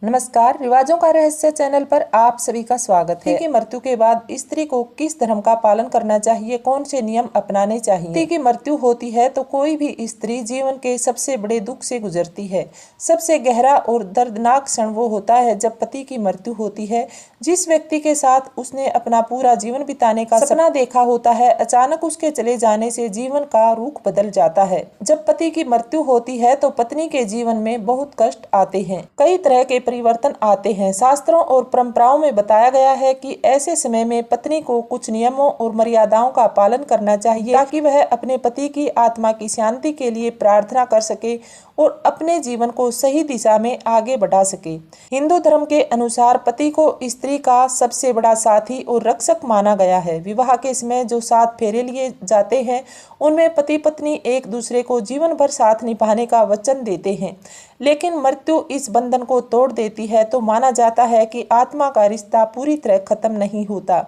नमस्कार। रिवाजों का रहस्य चैनल पर आप सभी का स्वागत है। पति की मृत्यु के बाद स्त्री को किस धर्म का पालन करना चाहिए, कौन से नियम अपनाने चाहिए। पति की मृत्यु होती है तो कोई भी स्त्री जीवन के सबसे बड़े दुख से गुजरती है। सबसे गहरा और दर्दनाक क्षण वो होता है जब पति की मृत्यु होती है। जिस व्यक्ति के साथ उसने अपना पूरा जीवन बिताने का सपना देखा होता है, अचानक उसके चले जाने से जीवन का रुख बदल जाता है। जब पति की मृत्यु होती है तो पत्नी के जीवन में बहुत कष्ट आते हैं, कई तरह के परिवर्तन आते हैं। शास्त्रों और परंपराओं में बताया गया है कि ऐसे समय में पत्नी को कुछ नियमों और मर्यादाओं का पालन करना चाहिए ताकि वह अपने पति की आत्मा की शांति के लिए प्रार्थना कर सके और अपने जीवन को सही दिशा में आगे बढ़ा सके। हिंदू धर्म के अनुसार पति को स्त्री का सबसे बड़ा साथी और रक्षक माना गया है। विवाह के समय जो 7 फेरे लिए जाते हैं उनमें पति पत्नी एक दूसरे को जीवन भर साथ निभाने का वचन देते हैं, लेकिन मृत्यु इस बंधन को तोड़ देती है तो माना जाता है कि आत्मा का रिश्ता पूरी तरह खत्म नहीं होता।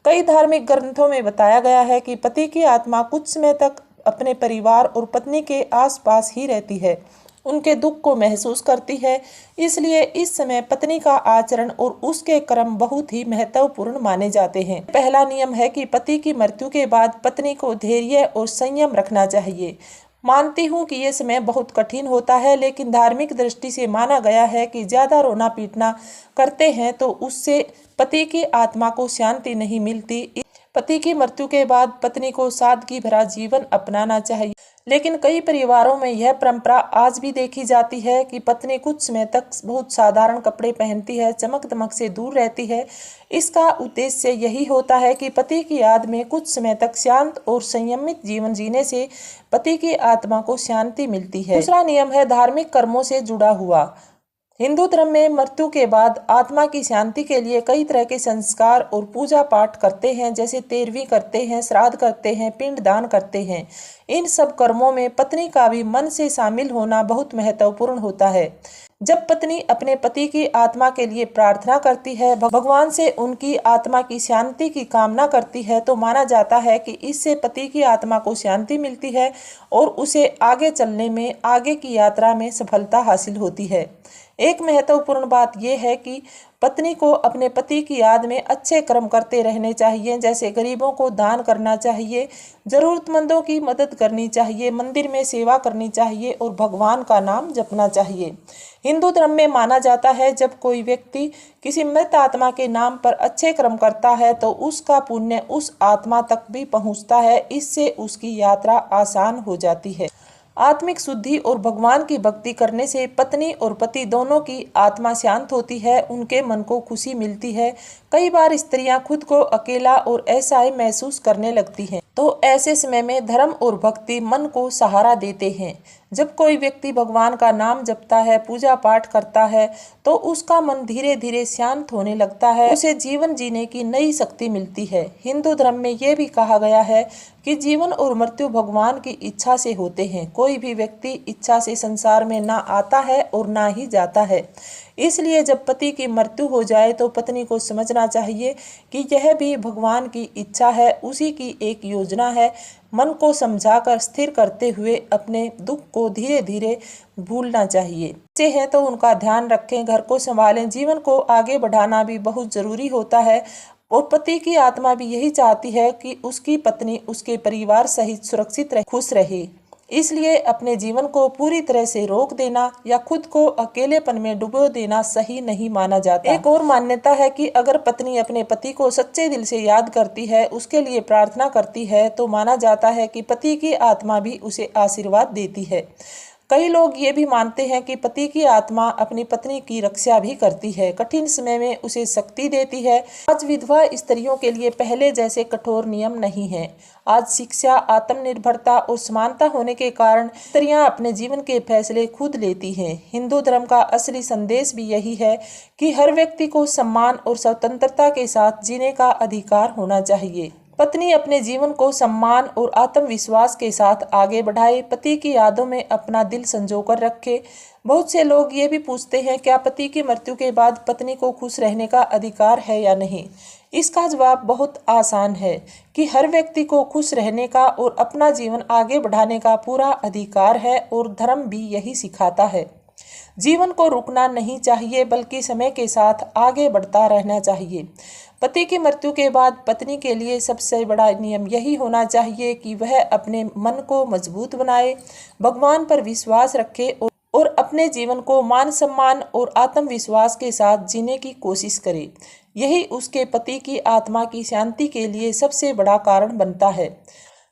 कई धार्मिक ग्रंथों में बताया गया है कि पति की आत्मा कुछ समय तक अपने परिवार और पत्नी के आसपास ही रहती है, उनके दुख को महसूस करती है। इसलिए इस समय पत्नी का आचरण और उसके कर्म बहुत ही महत्वपूर्ण माने जाते हैं। पहला नियम है कि पति की मृत्यु के बाद पत्नी को धैर्य और संयम रखना चाहिए। मानती हूँ कि ये समय बहुत कठिन होता है, लेकिन धार्मिक दृष्टि से माना गया है कि ज्यादा रोना पीटना करते हैं तो उससे पति की आत्मा को शांति नहीं मिलती। पति की मृत्यु के बाद पत्नी को सादगी भरा जीवन अपनाना चाहिए, लेकिन कई परिवारों में यह परंपरा आज भी देखी जाती है कि पत्नी कुछ समय तक बहुत साधारण कपड़े पहनती है, चमक दमक से दूर रहती है। इसका उद्देश्य यही होता है कि पति की याद में कुछ समय तक शांत और संयमित जीवन जीने से पति की आत्मा को शांति मिलती है। दूसरा नियम है धार्मिक कर्मों से जुड़ा हुआ। हिंदू धर्म में मृत्यु के बाद आत्मा की शांति के लिए कई तरह के संस्कार और पूजा पाठ करते हैं, जैसे तेरहवीं करते हैं, श्राद्ध करते हैं, पिंड दान करते हैं। इन सब कर्मों में पत्नी का भी मन से शामिल होना बहुत महत्वपूर्ण होता है। जब पत्नी अपने पति की आत्मा के लिए प्रार्थना करती है, भगवान से उनकी आत्मा की शांति की कामना करती है, तो माना जाता है कि इससे पति की आत्मा को शांति मिलती है और उसे आगे चलने में, आगे की यात्रा में सफलता हासिल होती है। एक महत्वपूर्ण बात यह है कि पत्नी को अपने पति की याद में अच्छे कर्म करते रहने चाहिए, जैसे गरीबों को दान करना चाहिए, जरूरतमंदों की मदद करनी चाहिए, मंदिर में सेवा करनी चाहिए और भगवान का नाम जपना चाहिए। हिंदू धर्म में माना जाता है जब कोई व्यक्ति किसी मृत आत्मा के नाम पर अच्छे कर्म करता है तो उसका पुण्य उस आत्मा तक भी पहुंचता है। इससे उसकी यात्रा आसान हो जाती है। आत्मिक शुद्धि और भगवान की भक्ति करने से पत्नी और पति दोनों की आत्मा शांत होती है, उनके मन को खुशी मिलती है। कई बार स्त्रियां खुद को अकेला और असहाय महसूस करने लगती हैं, तो ऐसे समय में धर्म और भक्ति मन को सहारा देते हैं। जब कोई व्यक्ति भगवान का नाम जपता है, पूजा पाठ करता है, तो उसका मन धीरे धीरे शांत होने लगता है, उसे जीवन जीने की नई शक्ति मिलती है। हिंदू धर्म में यह भी कहा गया है कि जीवन और मृत्यु भगवान की इच्छा से होते हैं। कोई भी व्यक्ति इच्छा से संसार में ना आता है और ना ही जाता है। इसलिए जब पति की मृत्यु हो जाए तो पत्नी को समझना चाहिए कि यह भी भगवान की इच्छा है, उसी की एक योजना है। मन को समझाकर स्थिर करते हुए अपने दुख को धीरे धीरे भूलना चाहिए। बच्चे हैं तो उनका ध्यान रखें, घर को संभालें। जीवन को आगे बढ़ाना भी बहुत जरूरी होता है और पति की आत्मा भी यही चाहती है कि उसकी पत्नी उसके परिवार सहित सुरक्षित रहे, खुश रहे। इसलिए अपने जीवन को पूरी तरह से रोक देना या खुद को अकेलेपन में डुबो देना सही नहीं माना जाता। एक और मान्यता है कि अगर पत्नी अपने पति को सच्चे दिल से याद करती है, उसके लिए प्रार्थना करती है, तो माना जाता है कि पति की आत्मा भी उसे आशीर्वाद देती है। कई लोग ये भी मानते हैं कि पति की आत्मा अपनी पत्नी की रक्षा भी करती है, कठिन समय में उसे शक्ति देती है। आज विधवा स्त्रियों के लिए पहले जैसे कठोर नियम नहीं है। आज शिक्षा, आत्मनिर्भरता और समानता होने के कारण स्त्रियां अपने जीवन के फैसले खुद लेती हैं। हिंदू धर्म का असली संदेश भी यही है कि हर व्यक्ति को सम्मान और स्वतंत्रता के साथ जीने का अधिकार होना चाहिए। पत्नी अपने जीवन को सम्मान और आत्मविश्वास के साथ आगे बढ़ाए, पति की यादों में अपना दिल संजोकर रखे। बहुत से लोग ये भी पूछते हैं, क्या पति की मृत्यु के बाद पत्नी को खुश रहने का अधिकार है या नहीं। इसका जवाब बहुत आसान है कि हर व्यक्ति को खुश रहने का और अपना जीवन आगे बढ़ाने का पूरा अधिकार है और धर्म भी यही सिखाता है। जीवन को रुकना नहीं चाहिए बल्कि समय के साथ आगे बढ़ता रहना चाहिए। पति की मृत्यु के बाद पत्नी के लिए सबसे बड़ा नियम यही होना चाहिए कि वह अपने मन को मजबूत बनाए, भगवान पर विश्वास रखे और अपने जीवन को मान सम्मान और आत्मविश्वास के साथ जीने की कोशिश करे। यही उसके पति की आत्मा की शांति के लिए सबसे बड़ा कारण बनता है।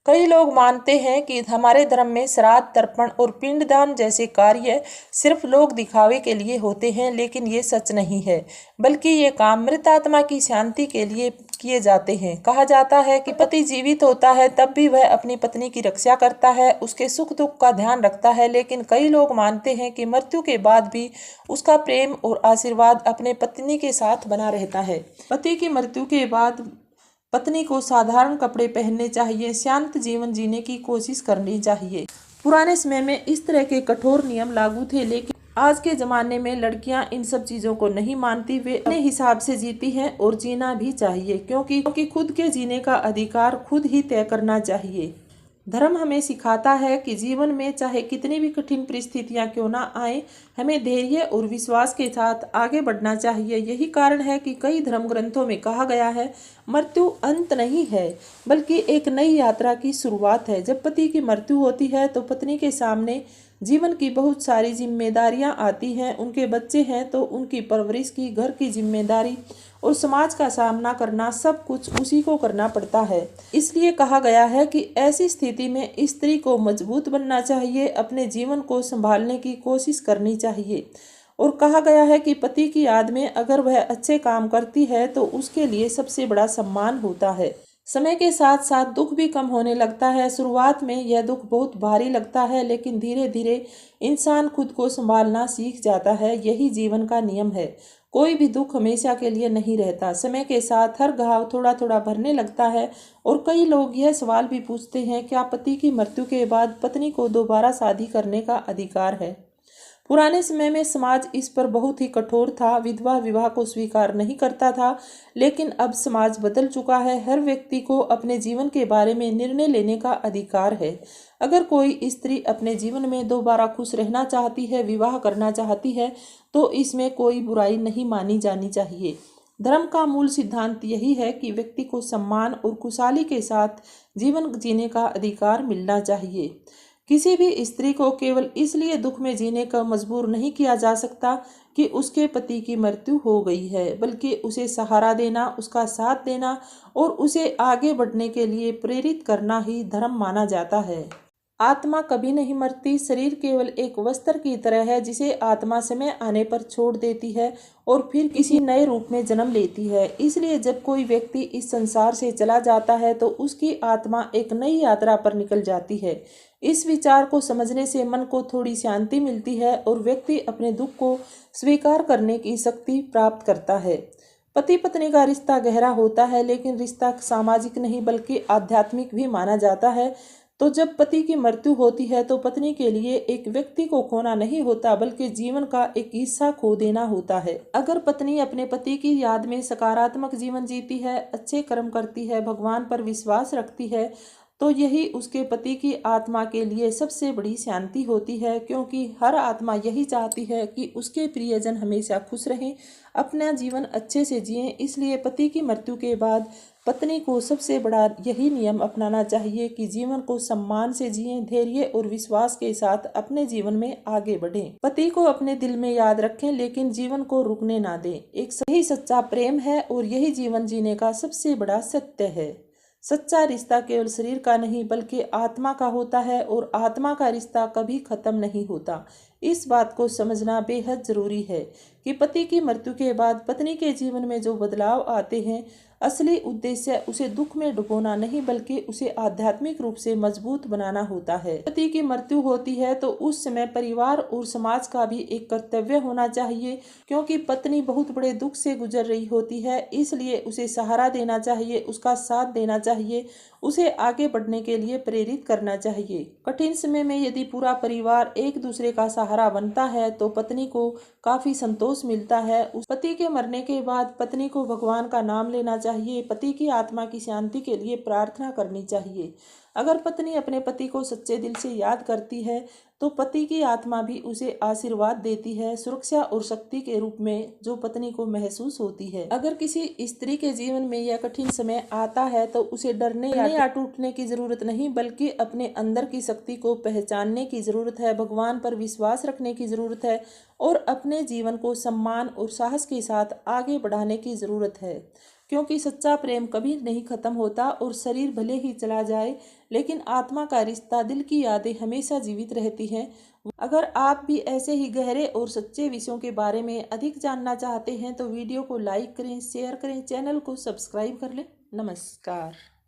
कई लोग मानते हैं कि हमारे धर्म में श्राद्ध, तर्पण और पिंडदान जैसे कार्य सिर्फ लोग दिखावे के लिए होते हैं, लेकिन ये सच नहीं है, बल्कि ये काम मृत आत्मा की शांति के लिए किए जाते हैं। कहा जाता है कि पति जीवित होता है तब भी वह अपनी पत्नी की रक्षा करता है, उसके सुख दुख का ध्यान रखता है, लेकिन कई लोग मानते हैं कि मृत्यु के बाद भी उसका प्रेम और आशीर्वाद अपने पत्नी के साथ बना रहता है। पति की मृत्यु के बाद पत्नी को साधारण कपड़े पहनने चाहिए, शांत जीवन जीने की कोशिश करनी चाहिए। पुराने समय में इस तरह के कठोर नियम लागू थे, लेकिन आज के ज़माने में लड़कियां इन सब चीज़ों को नहीं मानती। वे अपने हिसाब से जीती हैं और जीना भी चाहिए, क्योंकि खुद के जीने का अधिकार खुद ही तय करना चाहिए। धर्म हमें सिखाता है कि जीवन में चाहे कितनी भी कठिन परिस्थितियां क्यों ना आए, हमें धैर्य और विश्वास के साथ आगे बढ़ना चाहिए। यही कारण है कि कई धर्म ग्रंथों में कहा गया है, मृत्यु अंत नहीं है बल्कि एक नई यात्रा की शुरुआत है। जब पति की मृत्यु होती है तो पत्नी के सामने जीवन की बहुत सारी जिम्मेदारियां आती हैं। उनके बच्चे हैं तो उनकी परवरिश की, घर की जिम्मेदारी और समाज का सामना करना, सब कुछ उसी को करना पड़ता है। इसलिए कहा गया है कि ऐसी स्थिति में स्त्री को मजबूत बनना चाहिए, अपने जीवन को संभालने की कोशिश करनी चाहिए। और कहा गया है कि पति की याद में अगर वह अच्छे काम करती है तो उसके लिए सबसे बड़ा सम्मान होता है। समय के साथ साथ दुख भी कम होने लगता है। शुरुआत में यह दुख बहुत भारी लगता है, लेकिन धीरे धीरे इंसान खुद को संभालना सीख जाता है। यही जीवन का नियम है। कोई भी दुख हमेशा के लिए नहीं रहता। समय के साथ हर घाव थोड़ा थोड़ा भरने लगता है। और कई लोग यह सवाल भी पूछते हैं, क्या पति की मृत्यु के बाद पत्नी को दोबारा शादी करने का अधिकार है? पुराने समय में समाज इस पर बहुत ही कठोर था, विधवा विवाह को स्वीकार नहीं करता था, लेकिन अब समाज बदल चुका है। हर व्यक्ति को अपने जीवन के बारे में निर्णय लेने का अधिकार है। अगर कोई स्त्री अपने जीवन में दोबारा खुश रहना चाहती है, विवाह करना चाहती है, तो इसमें कोई बुराई नहीं मानी जानी चाहिए। धर्म का मूल सिद्धांत यही है कि व्यक्ति को सम्मान और खुशहाली के साथ जीवन जीने का अधिकार मिलना चाहिए। किसी भी स्त्री को केवल इसलिए दुख में जीने का मजबूर नहीं किया जा सकता कि उसके पति की मृत्यु हो गई है, बल्कि उसे सहारा देना, उसका साथ देना और उसे आगे बढ़ने के लिए प्रेरित करना ही धर्म माना जाता है। आत्मा कभी नहीं मरती। शरीर केवल एक वस्त्र की तरह है जिसे आत्मा समय आने पर छोड़ देती है और फिर किसी नए रूप में जन्म लेती है। इसलिए जब कोई व्यक्ति इस संसार से चला जाता है तो उसकी आत्मा एक नई यात्रा पर निकल जाती है। इस विचार को समझने से मन को थोड़ी शांति मिलती है और व्यक्ति अपने दुख को स्वीकार करने की शक्ति प्राप्त करता है। पति पत्नी का रिश्ता गहरा होता है, लेकिन रिश्ता सामाजिक नहीं बल्कि आध्यात्मिक भी माना जाता है। तो जब पति की मृत्यु होती है तो पत्नी के लिए एक व्यक्ति को खोना नहीं होता, बल्कि जीवन का एक हिस्सा खो देना होता है। अगर पत्नी अपने पति की याद में सकारात्मक जीवन जीती है, अच्छे कर्म करती है, भगवान पर विश्वास रखती है, तो यही उसके पति की आत्मा के लिए सबसे बड़ी शांति होती है, क्योंकि हर आत्मा यही चाहती है कि उसके प्रियजन हमेशा खुश रहें, अपना जीवन अच्छे से जिएं। इसलिए पति की मृत्यु के बाद पत्नी को सबसे बड़ा यही नियम अपनाना चाहिए कि जीवन को सम्मान से जिएं, धैर्य और विश्वास के साथ अपने जीवन में आगे बढ़ें। पति को अपने दिल में याद रखें, लेकिन जीवन को रुकने ना दें। एक सही सच्चा प्रेम है और यही जीवन जीने का सबसे बड़ा सत्य है। सच्चा रिश्ता केवल शरीर का नहीं बल्कि आत्मा का होता है और आत्मा का रिश्ता कभी खत्म नहीं होता। इस बात को समझना बेहद जरूरी है कि पति की मृत्यु के बाद पत्नी के जीवन में जो बदलाव आते हैं, असली उद्देश्य उसे दुख में डुबोना नहीं बल्कि उसे आध्यात्मिक रूप से मजबूत बनाना होता है। पति की मृत्यु होती है तो उस समय परिवार और समाज का भी एक कर्तव्य होना चाहिए, क्योंकि पत्नी बहुत बड़े दुख से गुजर रही होती है। इसलिए उसे सहारा देना चाहिए, उसका साथ देना चाहिए, उसे आगे बढ़ने के लिए प्रेरित करना चाहिए। कठिन समय में यदि पूरा परिवार एक दूसरे का सहारा बनता है तो पत्नी को काफी संतोष मिलता है। उस पति के मरने के बाद पत्नी को भगवान का नाम लेना चाहिए, पति की आत्मा की शांति के लिए प्रार्थना करनी चाहिए। अगर पत्नी अपने पति को सच्चे दिल से याद करती है तो पति की आत्मा भी उसे आशीर्वाद देती है, सुरक्षा और शक्ति के रूप में, जो पत्नी को महसूस होती है। अगर किसी स्त्री के जीवन में यह कठिन समय आता है तो उसे डरने या टूटने की जरूरत नहीं, बल्कि अपने अंदर की शक्ति को पहचानने की जरूरत है, भगवान पर विश्वास रखने की जरूरत है और अपने जीवन को सम्मान और साहस के साथ आगे बढ़ाने की जरूरत है। क्योंकि सच्चा प्रेम कभी नहीं खत्म होता और शरीर भले ही चला जाए, लेकिन आत्मा का रिश्ता, दिल की यादें हमेशा जीवित रहती हैं। अगर आप भी ऐसे ही गहरे और सच्चे विषयों के बारे में अधिक जानना चाहते हैं तो वीडियो को लाइक करें, शेयर करें, चैनल को सब्सक्राइब कर लें। नमस्कार।